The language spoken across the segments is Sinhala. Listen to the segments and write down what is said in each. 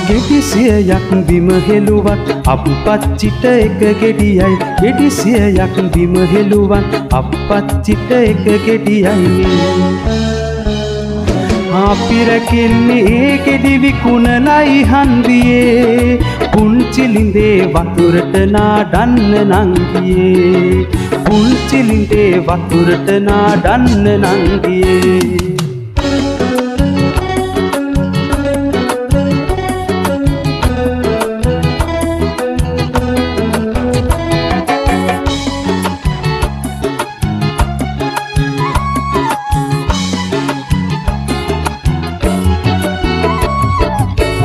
ගෙඩිසියයක් බිම හෙළුවත් අප්පච්චිට එක ගෙඩියයි ගෙඩිසියයක් බිම හෙළුවත් අප්පච්චිට එක ගෙඩියයි ආපිරකින්නේ ඒ ගෙඩි විකුණලයි හන්දියේ පුංචි ලිඳේ වතුරට නාඩන්න නංගියේ පුංචි ලිඳේ වතුරට නාඩන්න නංගියේ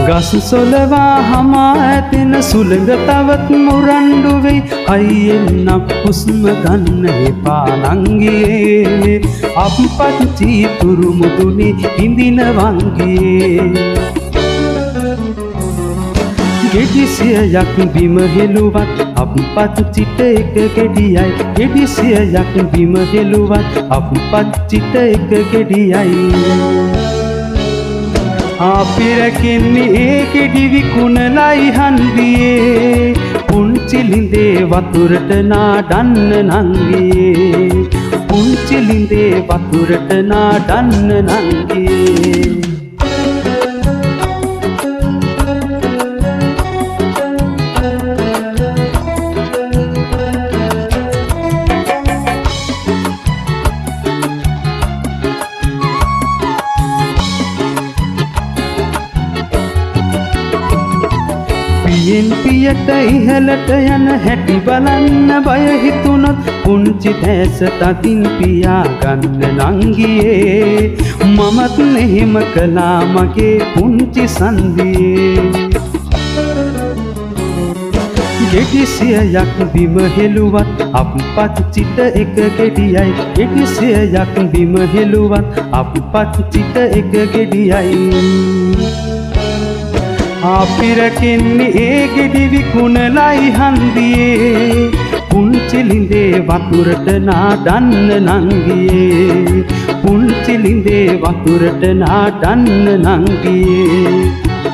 ගස් සොලවා හමා ඇතෙන සුළඟ තවත් මුරණ්ඩු වෙයි අයියෙන් හුස්ම ගන්න එපා නංගියේ අප්පච්චි තුරු මුදුනේ හිඳින වංගියේ ගෙඩිසියයක් බිම හෙළුවත් අප්පච්චිට එක ගෙඩියයි ගෙඩිසියයක් බිම හෙළුවත් අප්පච්චිට එක ගෙඩියයි ආපිරකින්නේ ඒ ගෙඩි විකුණලයි හන්දියේ පුංචි ලිඳේ වතුරට නාඩන්න නංගියේ පුංචි ලිඳේ වතුරට නාඩන්න නංගියේ පියෙන් පියට ඉහළට යන හැටි බලන්න බය හිතුනොත් පුංචි දැස තදින් පියාගන්න නංගියේ මමත් එහෙම කළා මගේ පුංචි සන්දියේ ගෙඩිසියයක් බිම හෙළුවත් අප්පච්චිට එක ගෙඩියයි ගෙඩිසියයක් බිම හෙළුවත් අප්පච්චිට එක ගෙඩියයි ආපිරකින්නේ ඒ ගෙඩි විකුණලයි හන්දියේ පුංචි ලිඳේ වතුරට නාඩන්න නංගියේ පුංචි ලිඳේ වතුරට නාඩන්න නංගියේ